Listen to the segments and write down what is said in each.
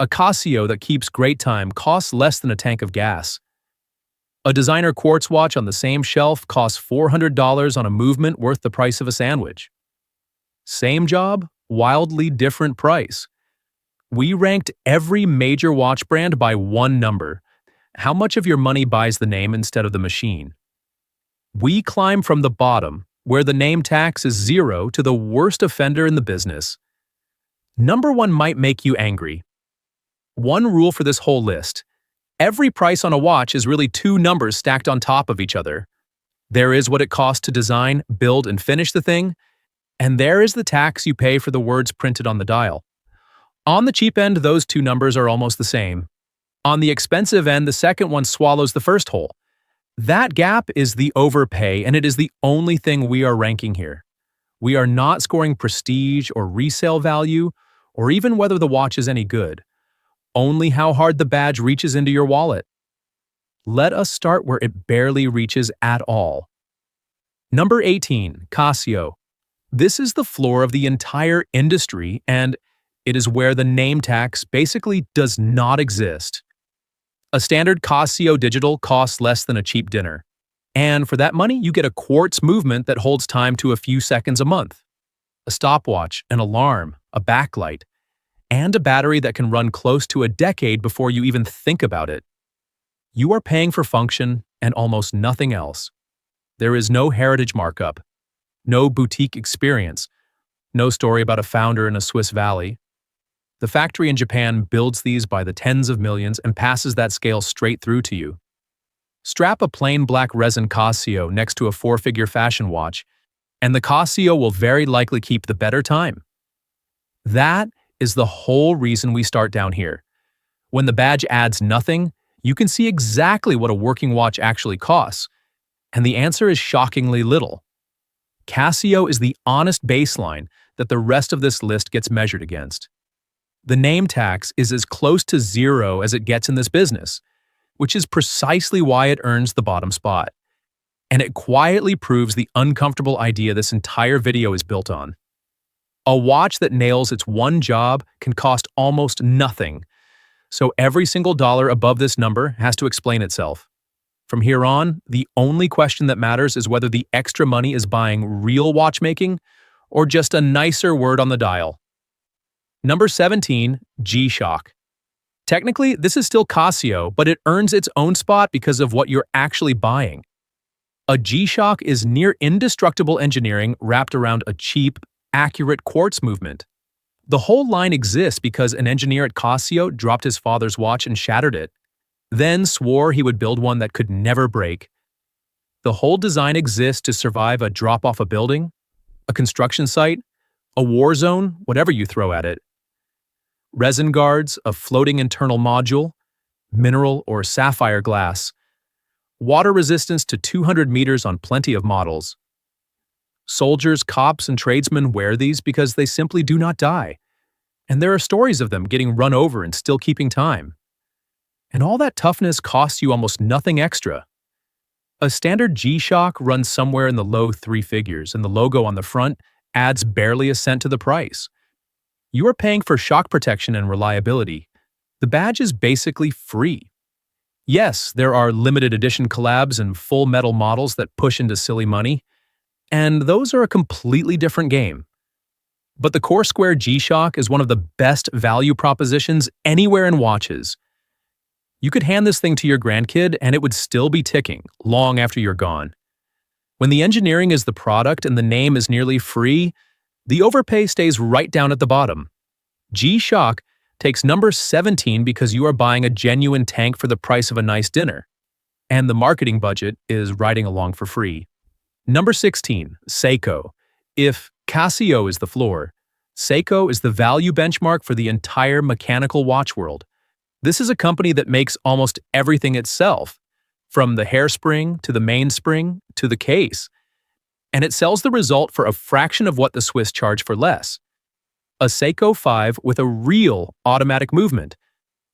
A Casio that keeps great time costs less than a tank of gas. A designer quartz watch on the same shelf costs $400 on a movement worth the price of a sandwich. Same job, wildly different price. We ranked every major watch brand by one number. How much of your money buys the name instead of the machine? We climb from the bottom, where the name tax is 0, to the worst offender in the business. Number 1 might make you angry. One rule for this whole list: every price on a watch is really 2 numbers stacked on top of each other. There is what it costs to design, build, and finish the thing, and there is the tax you pay for the words printed on the dial. On the cheap end, those 2 numbers are almost the same. On the expensive end, the second one swallows the first whole. That gap is the overpay, and it is the only thing we are ranking here. We are not scoring prestige or resale value, or even whether the watch is any good. Only how hard the badge reaches into your wallet. Let us start where it barely reaches at all. Number 18, Casio. This is the floor of the entire industry, and it is where the name tax basically does not exist. A standard Casio digital costs less than a cheap dinner. And for that money, you get a quartz movement that holds time to a few seconds a month, a stopwatch, an alarm, a backlight, and a battery that can run close to a decade before you even think about it. You are paying for function and almost nothing else. There is no heritage markup, no boutique experience, no story about a founder in a Swiss valley. The factory in Japan builds these by the tens of millions and passes that scale straight through to you. Strap a plain black resin Casio next to a 4-figure fashion watch, and the Casio will very likely keep the better time. That is the whole reason we start down here. When the badge adds nothing, you can see exactly what a working watch actually costs, and the answer is shockingly little. Casio is the honest baseline that the rest of this list gets measured against. The name tax is as close to 0 as it gets in this business, which is precisely why it earns the bottom spot. And it quietly proves the uncomfortable idea this entire video is built on. A watch that nails its one job can cost almost nothing, so every single dollar above this number has to explain itself. From here on, the only question that matters is whether the extra money is buying real watchmaking or just a nicer word on the dial. Number 17, G-Shock. Technically, this is still Casio, but it earns its own spot because of what you're actually buying. A G-Shock is near indestructible engineering wrapped around a cheap, accurate quartz movement. The whole line exists because an engineer at Casio dropped his father's watch and shattered it, then swore he would build one that could never break. The whole design exists to survive a drop off a building, a construction site, a war zone, whatever you throw at it. Resin guards, a floating internal module, mineral or sapphire glass, water resistance to 200 meters on plenty of models. Soldiers, cops, and tradesmen wear these because they simply do not die, and there are stories of them getting run over and still keeping time. And all that toughness costs you almost nothing extra. A standard G-Shock runs somewhere in the low 3 figures, and the logo on the front adds barely a cent to the price. You are paying for shock protection and reliability. The badge is basically free. Yes, there are limited edition collabs and full metal models that push into silly money, and those are a completely different game. But the core square G-Shock is one of the best value propositions anywhere in watches. You could hand this thing to your grandkid and it would still be ticking long after you're gone. When the engineering is the product and the name is nearly free, the overpay stays right down at the bottom. G-Shock takes number 17 because you are buying a genuine tank for the price of a nice dinner, and the marketing budget is riding along for free. Number 16, Seiko. If Casio is the floor, Seiko is the value benchmark for the entire mechanical watch world. This is a company that makes almost everything itself, from the hairspring to the mainspring to the case, and it sells the result for a fraction of what the Swiss charge for less. A Seiko 5 with a real automatic movement,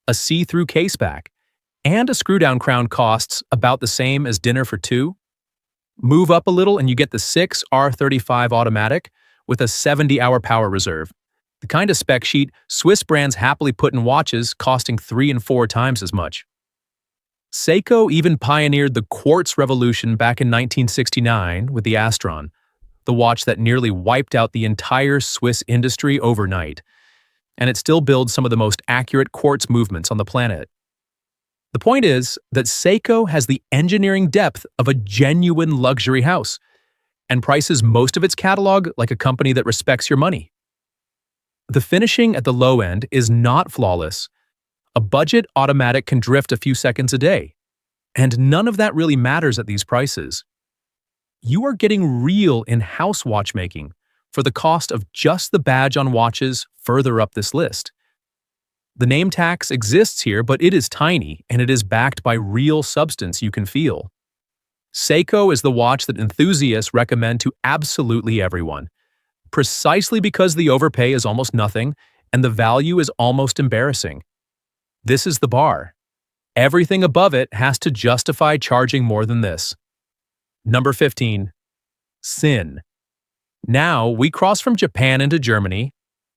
a see-through caseback, and a screw-down crown costs about the same as dinner for 2. Move up a little and you get the 6 R35 automatic with a 70-hour power reserve. The kind of spec sheet Swiss brands happily put in watches costing 3 and 4 times as much. Seiko even pioneered the quartz revolution back in 1969 with the Astron, the watch that nearly wiped out the entire Swiss industry overnight, and it still builds some of the most accurate quartz movements on the planet. The point is that Seiko has the engineering depth of a genuine luxury house and prices most of its catalog like a company that respects your money. The finishing at the low end is not flawless. A budget automatic can drift a few seconds a day, and none of that really matters at these prices. You are getting real in-house watchmaking for the cost of just the badge on watches further up this list. The name tax exists here, but it is tiny, and it is backed by real substance you can feel. Seiko is the watch that enthusiasts recommend to absolutely everyone, precisely because the overpay is almost nothing and the value is almost embarrassing. This is the bar. Everything above it has to justify charging more than this. Number 15. Sin. Now we cross from Japan into Germany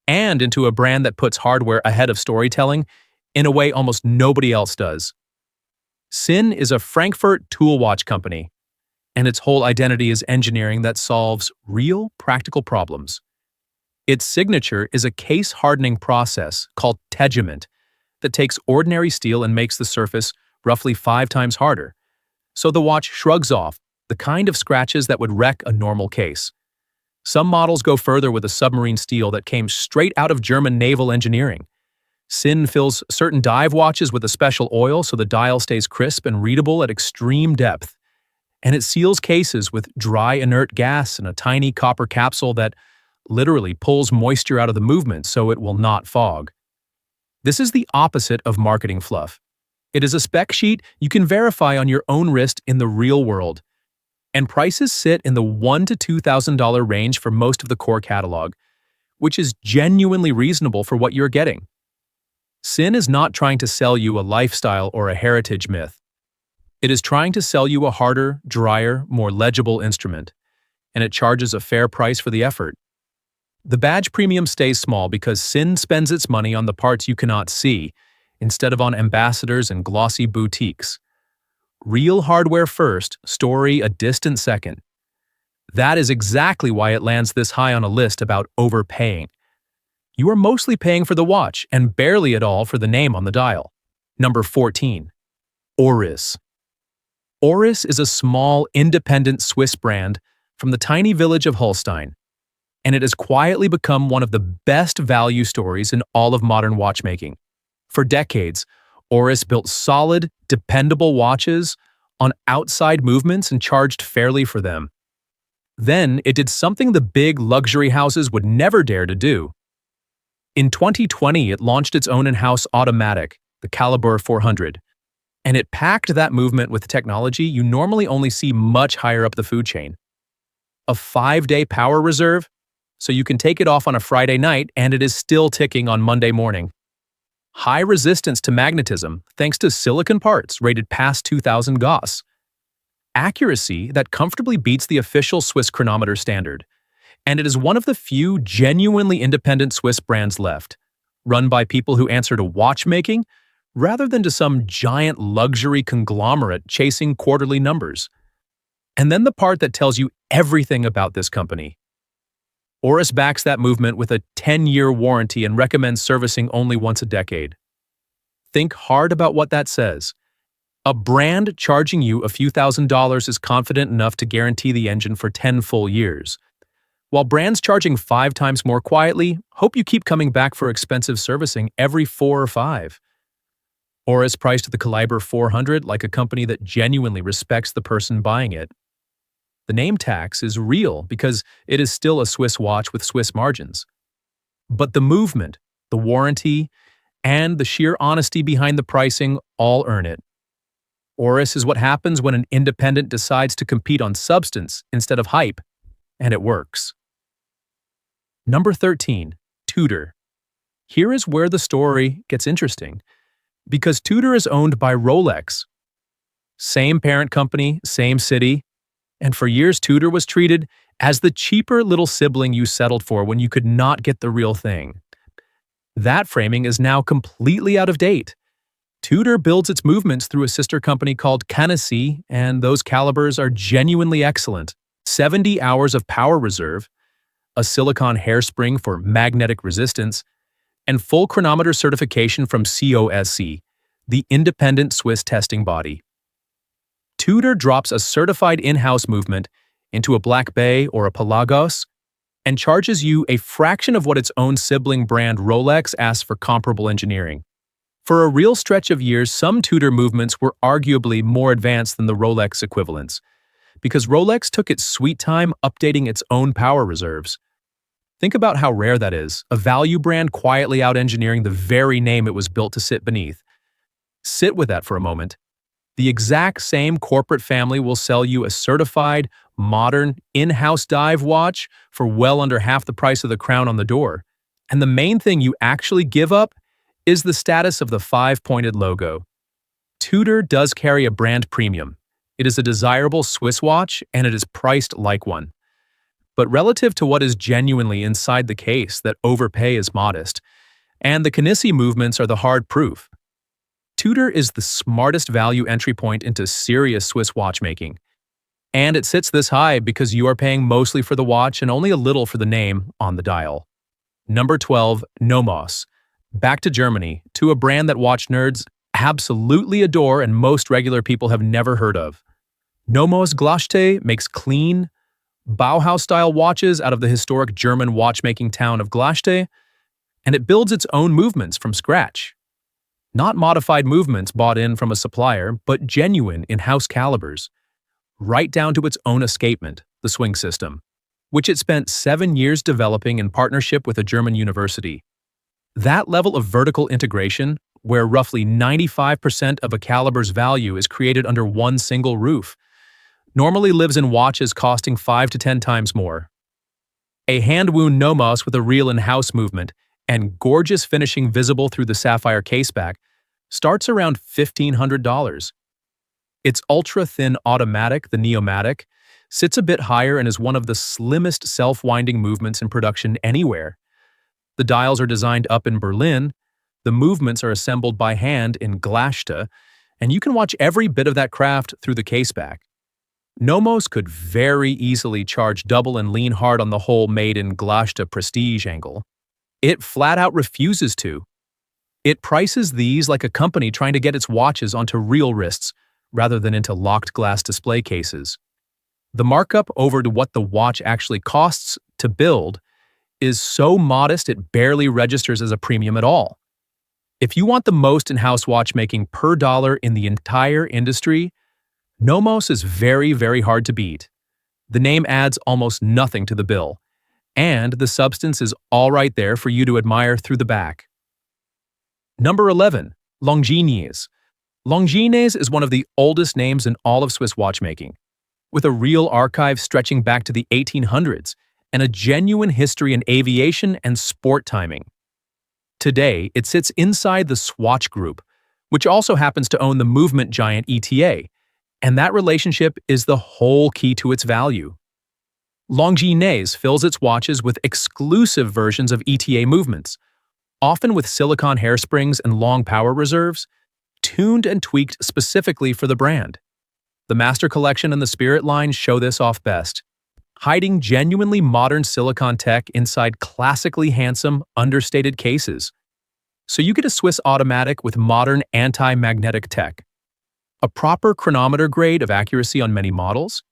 and into a brand that puts hardware ahead of storytelling in a way almost nobody else does. Sin is a Frankfurt tool watch company, and its whole identity is engineering that solves real, practical problems. Its signature is a case-hardening process called tegement that takes ordinary steel and makes the surface roughly 5 times harder, so the watch shrugs off the kind of scratches that would wreck a normal case. Some models go further with a submarine steel that came straight out of German naval engineering. Sin fills certain dive watches with a special oil so the dial stays crisp and readable at extreme depth. And it seals cases with dry inert gas in a tiny copper capsule that literally pulls moisture out of the movement so it will not fog. This is the opposite of marketing fluff. It is a spec sheet you can verify on your own wrist in the real world. And prices sit in the $1,000 to $2,000 range for most of the core catalog, which is genuinely reasonable for what you're getting. Sin is not trying to sell you a lifestyle or a heritage myth. It is trying to sell you a harder, drier, more legible instrument, and it charges a fair price for the effort. The badge premium stays small because Sin spends its money on the parts you cannot see, instead of on ambassadors and glossy boutiques. Real hardware first, story a distant second. That is exactly why it lands this high on a list about overpaying. You are mostly paying for the watch and barely at all for the name on the dial. Number 14. Oris. Oris is a small, independent Swiss brand from the tiny village of Holstein, and it has quietly become one of the best value stories in all of modern watchmaking. For decades, Oris built solid, dependable watches on outside movements and charged fairly for them. Then it did something the big luxury houses would never dare to do. In 2020, it launched its own in-house automatic, the Caliber 400, and it packed that movement with technology you normally only see much higher up the food chain. A 5-day power reserve, so you can take it off on a Friday night and it is still ticking on Monday morning. High resistance to magnetism thanks to silicon parts rated past 2000 Gauss. Accuracy that comfortably beats the official Swiss chronometer standard. And it is one of the few genuinely independent Swiss brands left, run by people who answer to watchmaking rather than to some giant luxury conglomerate chasing quarterly numbers. And then the part that tells you everything about this company. Oris backs that movement with a 10-year warranty and recommends servicing only once a decade. Think hard about what that says. A brand charging you a few $1,000s is confident enough to guarantee the engine for 10 full years, while brands charging 5 times more quietly hope you keep coming back for expensive servicing every 4 or 5. Oris priced the Caliber 400 like a company that genuinely respects the person buying it. The name tax is real because it is still a Swiss watch with Swiss margins. But the movement, the warranty, and the sheer honesty behind the pricing all earn it. Oris is what happens when an independent decides to compete on substance instead of hype, and it works. Number 13. Tudor. Here is where the story gets interesting, because Tudor is owned by Rolex. Same parent company, same city, and for years Tudor was treated as the cheaper little sibling you settled for when you could not get the real thing. That framing is now completely out of date. Tudor builds its movements through a sister company called Canacee, and those calibers are genuinely excellent. 70 hours of power reserve, a silicon hairspring for magnetic resistance, and full chronometer certification from COSC, the independent Swiss testing body. Tudor drops a certified in-house movement into a Black Bay or a Pelagos and charges you a fraction of what its own sibling brand Rolex asks for comparable engineering. For a real stretch of years, some Tudor movements were arguably more advanced than the Rolex equivalents, because Rolex took its sweet time updating its own power reserves. Think about how rare that is, a value brand quietly out-engineering the very name it was built to sit beneath. Sit with that for a moment. The exact same corporate family will sell you a certified, modern, in-house dive watch for well under half the price of the crown on the door. And the main thing you actually give up is the status of the five-pointed logo. Tudor does carry a brand premium. It is a desirable Swiss watch, and it is priced like one. But relative to what is genuinely inside the case, that overpay is modest, and the Canacee movements are the hard proof. Tudor is the smartest value entry point into serious Swiss watchmaking. And it sits this high because you are paying mostly for the watch and only a little for the name on the dial. Number 12, Nomos. Back to Germany, to a brand that watch nerds absolutely adore and most regular people have never heard of. Nomos Glaschte makes clean, Bauhaus-style watches out of the historic German watchmaking town of Glaschte, and it builds its own movements from scratch. Not modified movements bought in from a supplier, but genuine in-house calibers, right down to its own escapement, the swing system, which it spent 7 years developing in partnership with a German university. That level of vertical integration, where roughly 95% of a caliber's value is created under one single roof, normally lives in watches costing 5 to 10 times more. A hand-wound Nomos with a real in-house movement and gorgeous finishing visible through the sapphire caseback starts around $1,500. Its ultra-thin automatic, the Neomatic, sits a bit higher and is one of the slimmest self-winding movements in production anywhere. The dials are designed up in Berlin, the movements are assembled by hand in Glaschte, and you can watch every bit of that craft through the caseback. Nomos could very easily charge double and lean hard on the whole made in Glaschte prestige angle. It flat out refuses to. It prices these like a company trying to get its watches onto real wrists rather than into locked glass display cases. The markup over to what the watch actually costs to build is so modest it barely registers as a premium at all. If you want the most in-house watchmaking per dollar in the entire industry, Nomos is very, very hard to beat. The name adds almost nothing to the bill, and the substance is all right there for you to admire through the back. Number 11, Longines. Longines is one of the oldest names in all of Swiss watchmaking, with a real archive stretching back to the 1800s and a genuine history in aviation and sport timing. Today, it sits inside the Swatch Group, which also happens to own the movement giant ETA, and that relationship is the whole key to its value. Longines fills its watches with exclusive versions of ETA movements, often with silicon hairsprings and long power reserves, tuned and tweaked specifically for the brand. The Master Collection and the Spirit line show this off best, hiding genuinely modern silicon tech inside classically handsome, understated cases. So you get a Swiss automatic with modern anti-magnetic tech, a proper chronometer grade of accuracy on many models,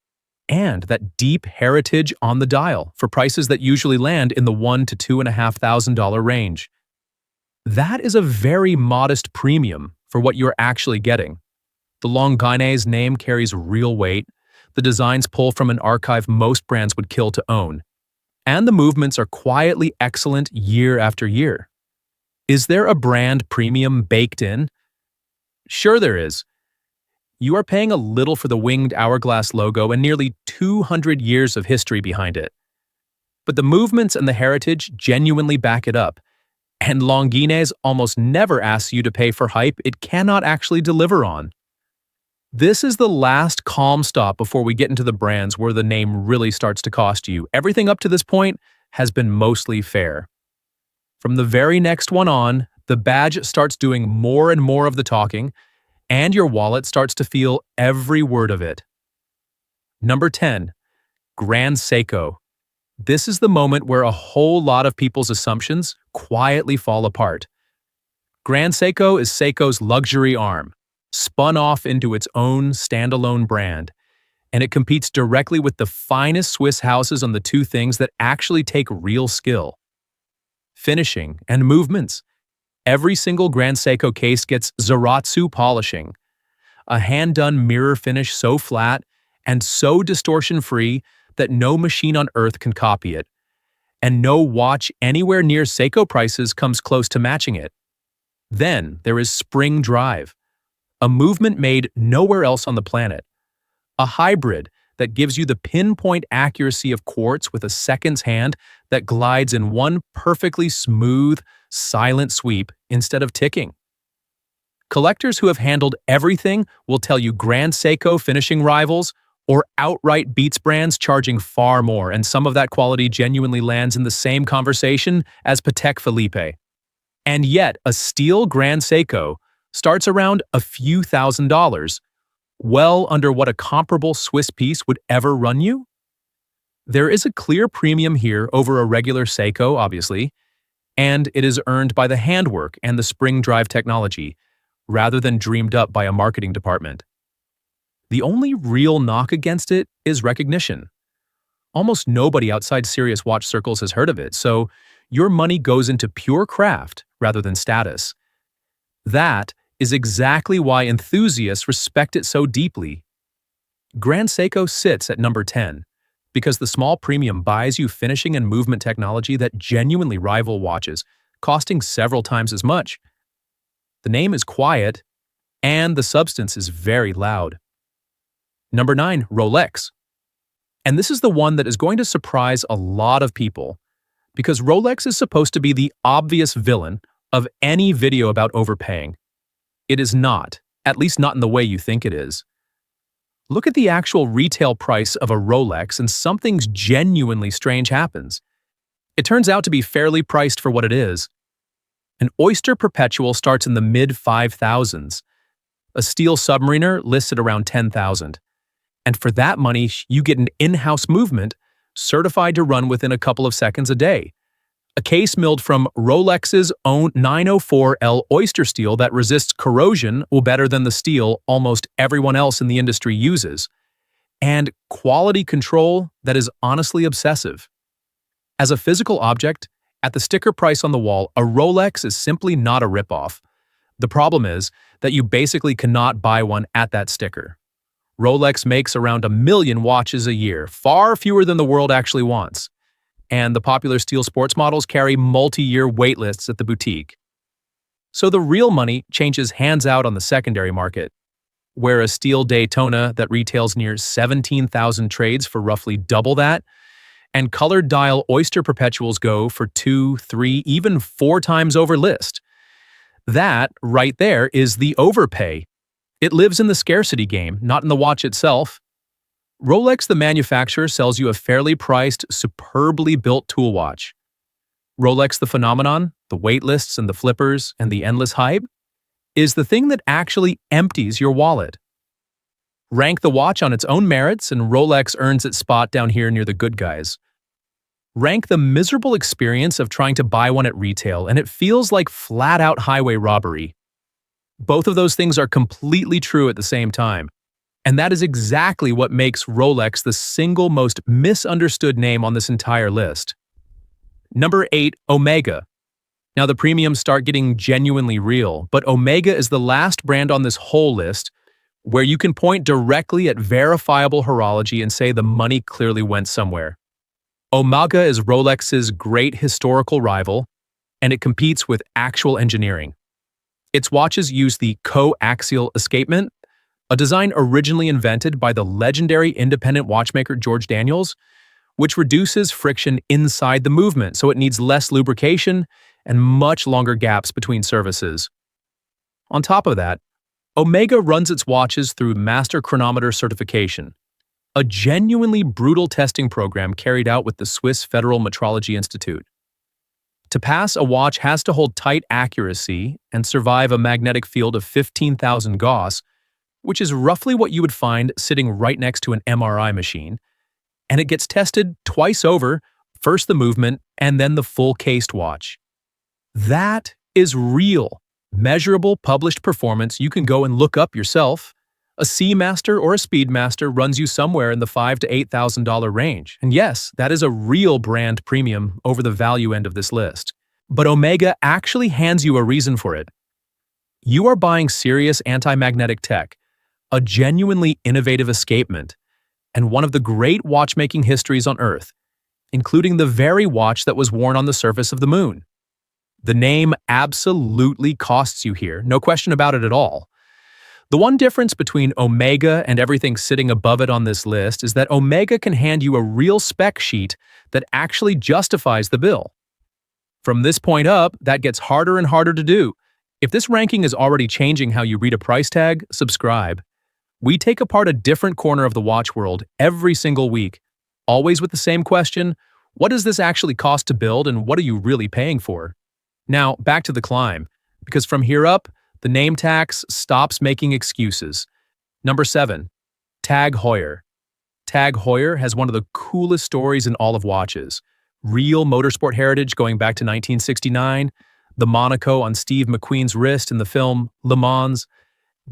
and that deep heritage on the dial for prices that usually land in the $1,000 to $2,500 range. That is a very modest premium for what you're actually getting. The Longines name carries real weight, the designs pull from an archive most brands would kill to own, and the movements are quietly excellent year after year. Is there a brand premium baked in? Sure there is. You are paying a little for the winged hourglass logo and nearly 200 years of history behind it. But the movements and the heritage genuinely back it up, and Longines almost never asks you to pay for hype it cannot actually deliver on. This is the last calm stop before we get into the brands where the name really starts to cost you. Everything up to this point has been mostly fair. From the very next one on, the badge starts doing more and more of the talking, and your wallet starts to feel every word of it. Number 10. Grand Seiko. This is the moment where a whole lot of people's assumptions quietly fall apart. Grand Seiko is Seiko's luxury arm, spun off into its own standalone brand, and it competes directly with the finest Swiss houses on the two things that actually take real skill: finishing and movements. Every single Grand Seiko case gets Zaratsu polishing, a hand-done mirror finish so flat and so distortion-free that no machine on earth can copy it, and no watch anywhere near Seiko prices comes close to matching it. Then there is Spring Drive, a movement made nowhere else on the planet, a hybrid that gives you the pinpoint accuracy of quartz with a second's hand that glides in one perfectly smooth, silent sweep instead of ticking. Collectors who have handled everything will tell you Grand Seiko finishing rivals or outright beats brands charging far more, and some of that quality genuinely lands in the same conversation as Patek Philippe. And yet, a steel Grand Seiko starts around a few $1,000s, well under what a comparable Swiss piece would ever run you. There is a clear premium here over a regular Seiko, obviously, and it is earned by the handwork and the spring drive technology, rather than dreamed up by a marketing department. The only real knock against it is recognition. Almost nobody outside serious watch circles has heard of it, so your money goes into pure craft rather than status. That is exactly why enthusiasts respect it so deeply. Grand Seiko sits at number 10 because the small premium buys you finishing and movement technology that genuinely rival watches, costing several times as much. The name is quiet, and the substance is very loud. Number 9, Rolex. And this is the one that is going to surprise a lot of people, because Rolex is supposed to be the obvious villain of any video about overpaying. It is not, at least not in the way you think it is. Look at the actual retail price of a Rolex and something genuinely strange happens. It turns out to be fairly priced for what it is. An Oyster Perpetual starts in the mid-5,000s. A steel Submariner lists at around 10,000. And for that money, you get an in-house movement certified to run within a couple of seconds a day. A case milled from Rolex's own 904L oyster steel that resists corrosion better than the steel almost everyone else in the industry uses. And quality control that is honestly obsessive. As a physical object, at the sticker price on the wall, a Rolex is simply not a ripoff. The problem is that you basically cannot buy one at that sticker. Rolex makes around 1 million watches a year, far fewer than the world actually wants. And the popular steel sports models carry multi-year wait lists at the boutique. So the real money changes hands out on the secondary market, where a steel Daytona that retails near 17,000 trades for roughly double that, and colored dial Oyster Perpetuals go for 2, 3, even 4 times over list. That, right there, is the overpay. It lives in the scarcity game, not in the watch itself. Rolex, the manufacturer, sells you a fairly priced, superbly built tool watch. Rolex, the phenomenon, the wait lists and the flippers and the endless hype, is the thing that actually empties your wallet. Rank the watch on its own merits, and Rolex earns its spot down here near the good guys. Rank the miserable experience of trying to buy one at retail, and it feels like flat-out highway robbery. Both of those things are completely true at the same time. And that is exactly what makes Rolex the single most misunderstood name on this entire list. Number 8, Omega. Now the premiums start getting genuinely real, but Omega is the last brand on this whole list where you can point directly at verifiable horology and say the money clearly went somewhere. Omega is Rolex's great historical rival, and it competes with actual engineering. Its watches use the coaxial escapement, a design originally invented by the legendary independent watchmaker George Daniels, which reduces friction inside the movement so it needs less lubrication and much longer gaps between services. On top of that, Omega runs its watches through Master Chronometer certification, a genuinely brutal testing program carried out with the Swiss Federal Metrology Institute. To pass, a watch has to hold tight accuracy and survive a magnetic field of 15,000 Gauss, which is roughly what you would find sitting right next to an MRI machine, and it gets tested twice over, first the movement and then the full cased watch. That is real, measurable published performance you can go and look up yourself. A Seamaster or a Speedmaster runs you somewhere in the $5,000 to $8,000 range. And yes, that is a real brand premium over the value end of this list. But Omega actually hands you a reason for it. You are buying serious anti-magnetic tech, a genuinely innovative escapement, and one of the great watchmaking histories on Earth, including the very watch that was worn on the surface of the moon. The name absolutely costs you here, no question about it at all. The one difference between Omega and everything sitting above it on this list is that Omega can hand you a real spec sheet that actually justifies the bill. From this point up, that gets harder and harder to do. If this ranking is already changing how you read a price tag, subscribe. We take apart a different corner of the watch world every single week, always with the same question: what does this actually cost to build and what are you really paying for? Now, back to the climb, because from here up, the name tax stops making excuses. Number 7. Tag Heuer. Tag Heuer has one of the coolest stories in all of watches. Real motorsport heritage going back to 1969, the Monaco on Steve McQueen's wrist in the film Le Mans,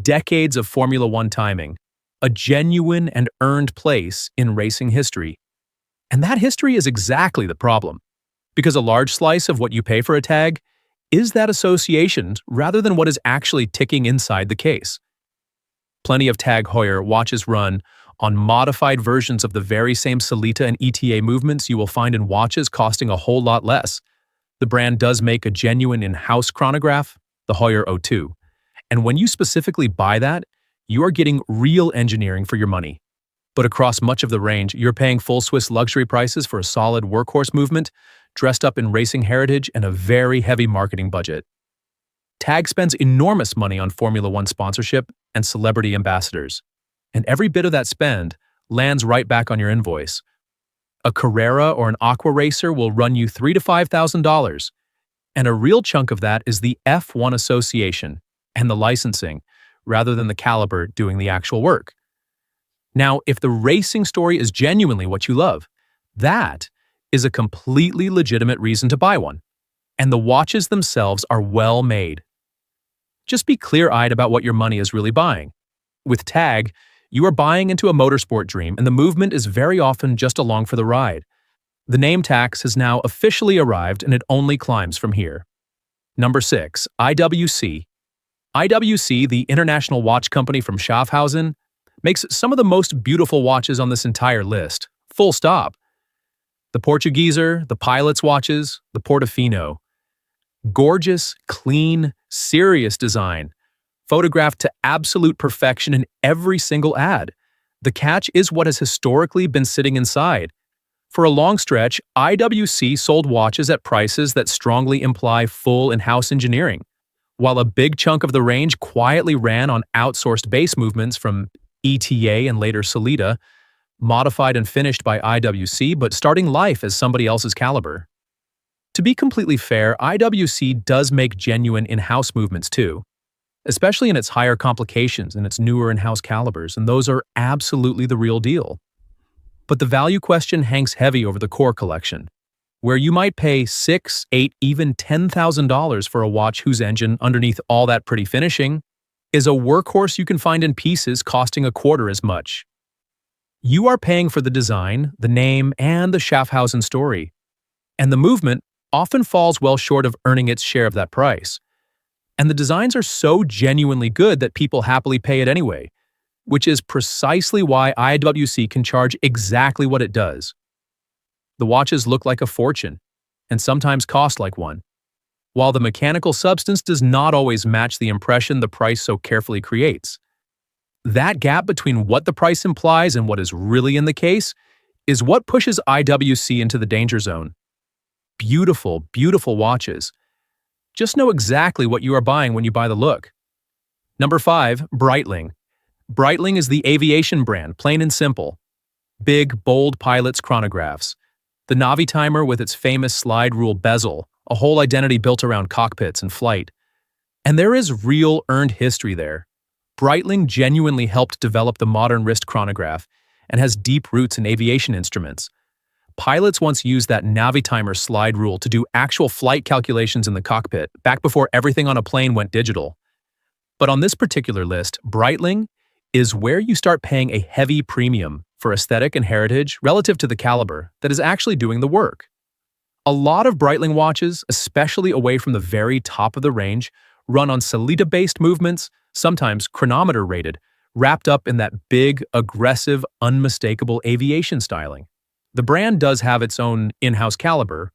decades of Formula One timing, a genuine and earned place in racing history. And that history is exactly the problem, because a large slice of what you pay for a tag is that association rather than what is actually ticking inside the case. Plenty of Tag Heuer watches run on modified versions of the very same Solita and ETA movements you will find in watches costing a whole lot less. The brand does make a genuine in-house chronograph, the Heuer O2. And when you specifically buy that, you are getting real engineering for your money. But across much of the range, you're paying full Swiss luxury prices for a solid workhorse movement, dressed up in racing heritage and a very heavy marketing budget. Tag spends enormous money on Formula One sponsorship and celebrity ambassadors, and every bit of that spend lands right back on your invoice. A Carrera or an Aqua Racer will run you $3,000 to $5,000, and a real chunk of that is the F1 association and the licensing, rather than the caliber doing the actual work. Now, if the racing story is genuinely what you love, that is a completely legitimate reason to buy one, and the watches themselves are well made. Just be clear-eyed about what your money is really buying. With Tag, you are buying into a motorsport dream, and the movement is very often just along for the ride. The name tax has now officially arrived, and it only climbs from here. Number 6. IWC. IWC, the international watch company from Schaffhausen, makes some of the most beautiful watches on this entire list, full stop. The Portugieser, the Pilot's watches, the Portofino. Gorgeous, clean, serious design, photographed to absolute perfection in every single ad. The catch is what has historically been sitting inside. For a long stretch, IWC sold watches at prices that strongly imply full in-house engineering, while a big chunk of the range quietly ran on outsourced base movements from ETA and later Solita, modified and finished by IWC, but starting life as somebody else's caliber. To be completely fair, IWC does make genuine in-house movements too, especially in its higher complications and its newer in-house calibers, and those are absolutely the real deal. But the value question hangs heavy over the core collection, where you might pay $6,000, $8,000, even $10,000 for a watch whose engine, underneath all that pretty finishing, is a workhorse you can find in pieces costing a quarter as much. You are paying for the design, the name, and the Schaffhausen story, and the movement often falls well short of earning its share of that price. And the designs are so genuinely good that people happily pay it anyway, which is precisely why IWC can charge exactly what it does. The watches look like a fortune, and sometimes cost like one, while the mechanical substance does not always match the impression the price so carefully creates. That gap between what the price implies and what is really in the case is what pushes IWC into the danger zone. Beautiful, beautiful watches. Just know exactly what you are buying when you buy the look. Number 5, Breitling. Breitling is the aviation brand, plain and simple. Big, bold Pilot's chronographs. The Navi timer with its famous slide rule bezel, a whole identity built around cockpits and flight. And there is real earned history there. Breitling genuinely helped develop the modern wrist chronograph and has deep roots in aviation instruments. Pilots once used that Navitimer slide rule to do actual flight calculations in the cockpit, back before everything on a plane went digital. But on this particular list, Breitling is where you start paying a heavy premium for aesthetic and heritage relative to the caliber that is actually doing the work. A lot of Breitling watches, especially away from the very top of the range, run on Sellita-based movements, sometimes chronometer-rated, wrapped up in that big, aggressive, unmistakable aviation styling. The brand does have its own in-house caliber,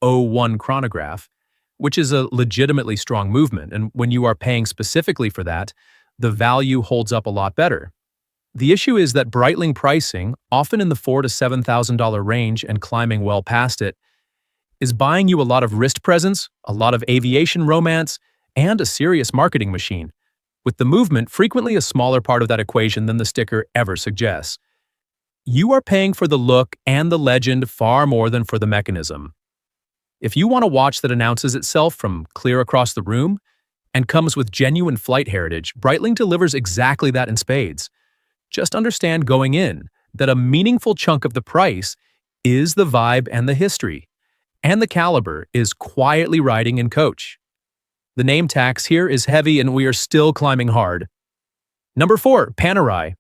O1 chronograph, which is a legitimately strong movement, and when you are paying specifically for that, the value holds up a lot better. The issue is that Breitling pricing, often in the $4,000 to $7,000 range and climbing well past it, is buying you a lot of wrist presence, a lot of aviation romance, and a serious marketing machine, with the movement frequently a smaller part of that equation than the sticker ever suggests. You are paying for the look and the legend far more than for the mechanism. If you want a watch that announces itself from clear across the room and comes with genuine flight heritage, Breitling delivers exactly that in spades. Just understand going in that a meaningful chunk of the price is the vibe and the history, and the caliber is quietly riding in coach. The name tax here is heavy and we are still climbing hard. Number 4, Panerai.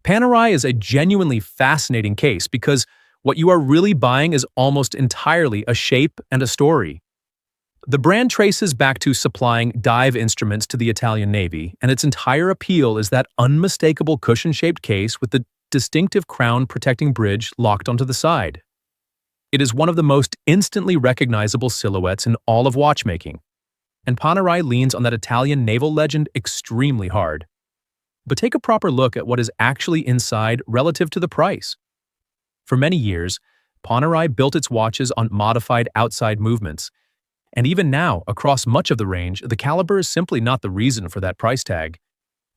Panerai is a genuinely fascinating case because what you are really buying is almost entirely a shape and a story. The brand traces back to supplying dive instruments to the Italian Navy, and its entire appeal is that unmistakable cushion-shaped case with the distinctive crown protecting bridge locked onto the side. It is one of the most instantly recognizable silhouettes in all of watchmaking, and Panerai leans on that Italian naval legend extremely hard. But take a proper look at what is actually inside relative to the price. For many years, Panerai built its watches on modified outside movements, and even now, across much of the range, the caliber is simply not the reason for that price tag.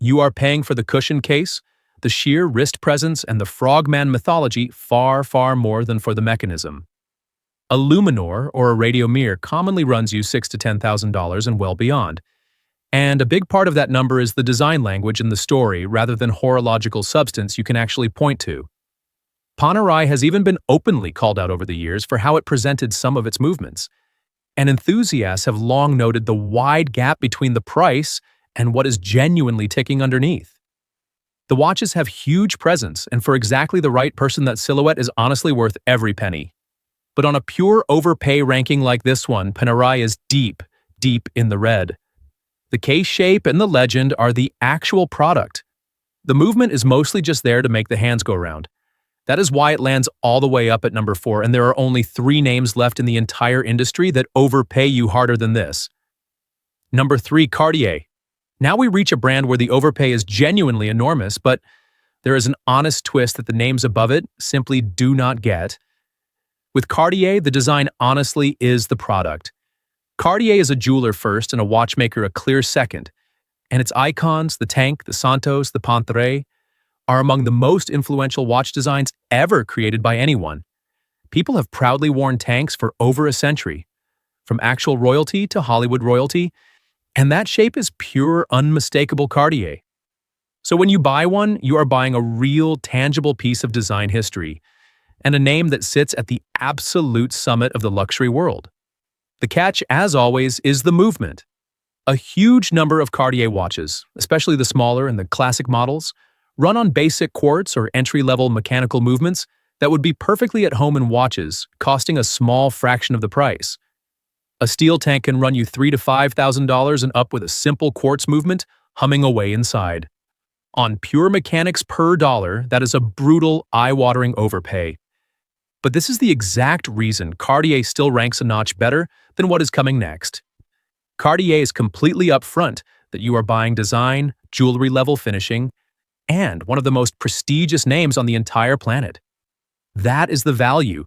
You are paying for the cushion case, the sheer wrist presence, and the frogman mythology far, far more than for the mechanism. A Luminor or a Radiomir commonly runs you $6,000 to $10,000 and well beyond. And a big part of that number is the design language and the story rather than horological substance you can actually point to. Panerai has even been openly called out over the years for how it presented some of its movements, and enthusiasts have long noted the wide gap between the price and what is genuinely ticking underneath. The watches have huge presence, and for exactly the right person, that silhouette is honestly worth every penny. But on a pure overpay ranking like this one, Panerai is deep, deep in the red. The case shape and the legend are the actual product. The movement is mostly just there to make the hands go round. That is why it lands all the way up at number 4, and there are only 3 names left in the entire industry that overpay you harder than this. Number 3, Cartier. Now we reach a brand where the overpay is genuinely enormous, but there is an honest twist that the names above it simply do not get. With Cartier, the design honestly is the product. Cartier is a jeweler first and a watchmaker a clear second, and its icons, the Tank, the Santos, the Panthère, are among the most influential watch designs ever created by anyone. People have proudly worn Tanks for over a century, from actual royalty to Hollywood royalty, and that shape is pure, unmistakable Cartier. So when you buy one, you are buying a real, tangible piece of design history, and a name that sits at the absolute summit of the luxury world. The catch, as always, is the movement. A huge number of Cartier watches, especially the smaller and the classic models, run on basic quartz or entry-level mechanical movements that would be perfectly at home in watches, costing a small fraction of the price. A steel tank can run you $3,000 to $5,000 and up with a simple quartz movement humming away inside. On pure mechanics per dollar, that is a brutal, eye-watering overpay. But this is the exact reason Cartier still ranks a notch better than what is coming next. Cartier is completely upfront that you are buying design, jewelry-level finishing, and one of the most prestigious names on the entire planet. That is the value,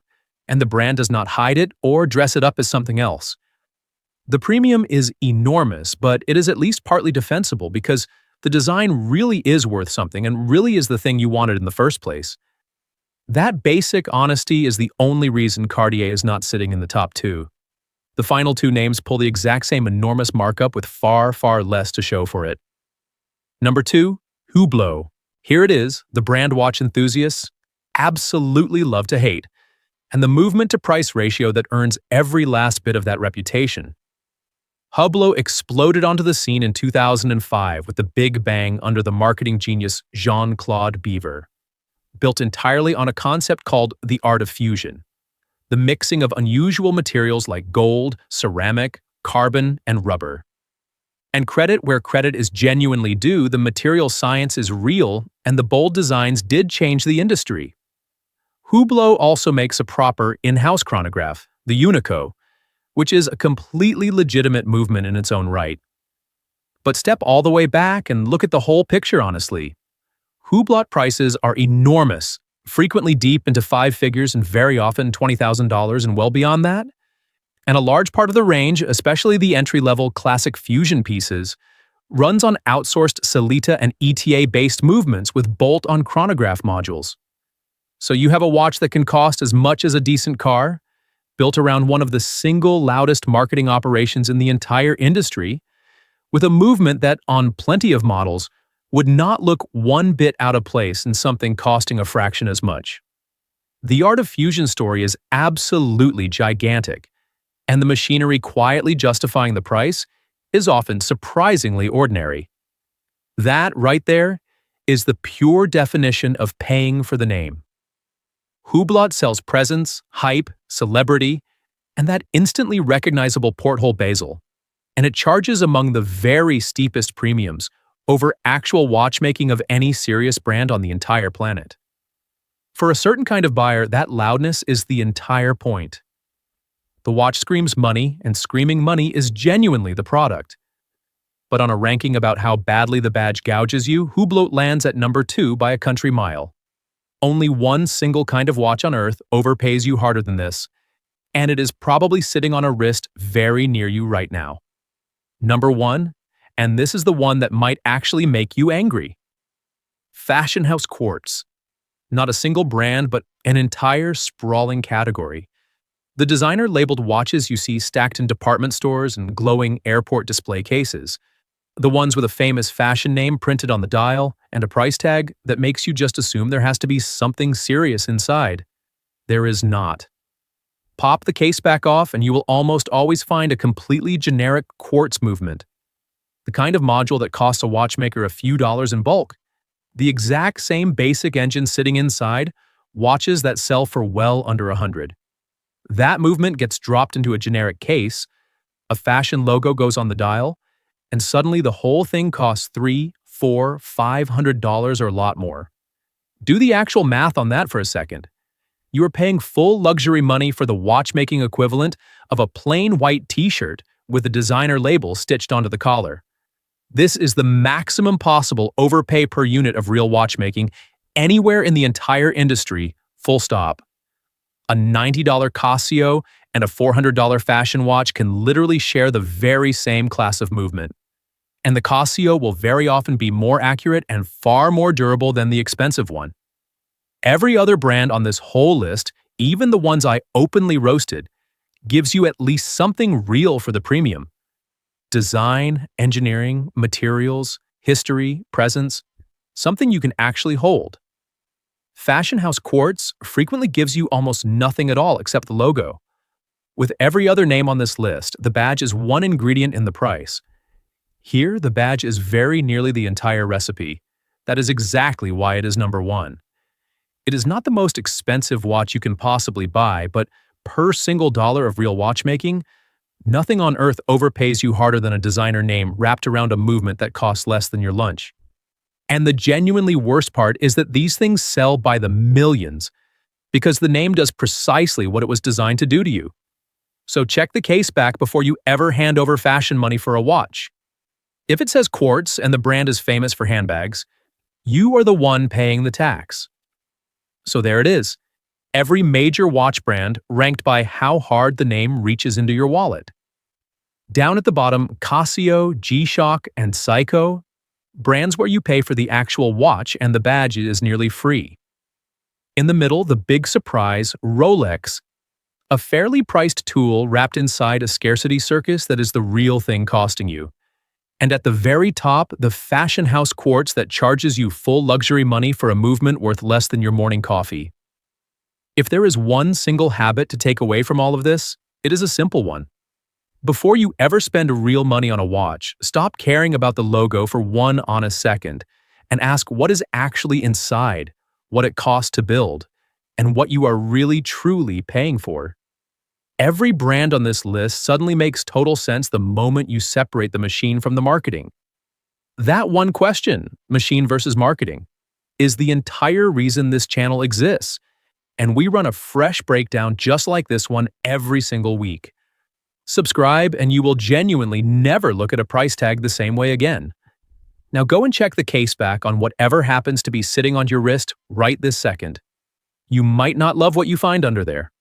and the brand does not hide it or dress it up as something else. The premium is enormous, but it is at least partly defensible because the design really is worth something and really is the thing you wanted in the first place. That basic honesty is the only reason Cartier is not sitting in the top 2. The final two names pull the exact same enormous markup with far, far less to show for it. Number 2, Hublot. Here it is, the brand watch enthusiasts absolutely love to hate, and the movement-to-price ratio that earns every last bit of that reputation. Hublot exploded onto the scene in 2005 with the big bang under the marketing genius Jean-Claude Beaver. Built entirely on a concept called the art of fusion, the mixing of unusual materials like gold, ceramic, carbon, and rubber. And credit where credit is genuinely due, the material science is real, and the bold designs did change the industry. Hublot also makes a proper in-house chronograph, the Unico, which is a completely legitimate movement in its own right. But step all the way back and look at the whole picture honestly. Hublot prices are enormous, frequently deep into 5 figures and very often $20,000 and well beyond that. And a large part of the range, especially the entry-level classic fusion pieces, runs on outsourced Celita and ETA-based movements with bolt-on chronograph modules. So you have a watch that can cost as much as a decent car, built around one of the single loudest marketing operations in the entire industry, with a movement that, on plenty of models, would not look one bit out of place in something costing a fraction as much. The art of fusion story is absolutely gigantic, and the machinery quietly justifying the price is often surprisingly ordinary. That, right there, is the pure definition of paying for the name. Hublot sells presence, hype, celebrity, and that instantly recognizable porthole bezel, and it charges among the very steepest premiums over actual watchmaking of any serious brand on the entire planet. For a certain kind of buyer, that loudness is the entire point. The watch screams money, and screaming money is genuinely the product. But on a ranking about how badly the badge gouges you, Hublot lands at number 2 by a country mile. Only one single kind of watch on Earth overpays you harder than this, and it is probably sitting on a wrist very near you right now. Number 1, and this is the one that might actually make you angry. Fashion house quartz. Not a single brand, but an entire sprawling category. The designer-labeled watches you see stacked in department stores and glowing airport display cases. The ones with a famous fashion name printed on the dial and a price tag that makes you just assume there has to be something serious inside. There is not. Pop the case back off and you will almost always find a completely generic quartz movement. The kind of module that costs a watchmaker a few dollars in bulk. The exact same basic engine sitting inside, watches that sell for well under $100. That movement gets dropped into a generic case, a fashion logo goes on the dial, and suddenly the whole thing costs $300, $400, $500 or a lot more. Do the actual math on that for a second. You are paying full luxury money for the watchmaking equivalent of a plain white t-shirt with a designer label stitched onto the collar. This is the maximum possible overpay per unit of real watchmaking anywhere in the entire industry, full stop. A $90 Casio and a $400 fashion watch can literally share the very same class of movement. And the Casio will very often be more accurate and far more durable than the expensive one. Every other brand on this whole list, even the ones I openly roasted, gives you at least something real for the premium. Design, engineering, materials, history, presence, something you can actually hold. Fashion house quartz frequently gives you almost nothing at all except the logo. With every other name on this list, the badge is one ingredient in the price. Here, the badge is very nearly the entire recipe. That is exactly why it is number 1. It is not the most expensive watch you can possibly buy, but per single dollar of real watchmaking, nothing on earth overpays you harder than a designer name wrapped around a movement that costs less than your lunch. And the genuinely worst part is that these things sell by the millions, because the name does precisely what it was designed to do to you. So check the case back before you ever hand over fashion money for a watch. If it says quartz and the brand is famous for handbags, you are the one paying the tax. So there it is. Every major watch brand ranked by how hard the name reaches into your wallet. Down at the bottom, Casio, G-Shock, and Seiko, brands where you pay for the actual watch and the badge is nearly free. In the middle, the big surprise, Rolex, A fairly priced tool wrapped inside a scarcity circus that is the real thing costing you. And at the very top, the fashion house quartz that charges you full luxury money for a movement worth less than your morning coffee. If there is one single habit to take away from all of this, it is a simple one. Before you ever spend real money on a watch, stop caring about the logo for one honest second and ask what is actually inside, what it costs to build, and what you are really truly paying for. Every brand on this list suddenly makes total sense the moment you separate the machine from the marketing. That one question, machine versus marketing, is the entire reason this channel exists, and we run a fresh breakdown just like this one every single week. Subscribe and you will genuinely never look at a price tag the same way again. Now go and check the case back on whatever happens to be sitting on your wrist right this second. You might not love what you find under there.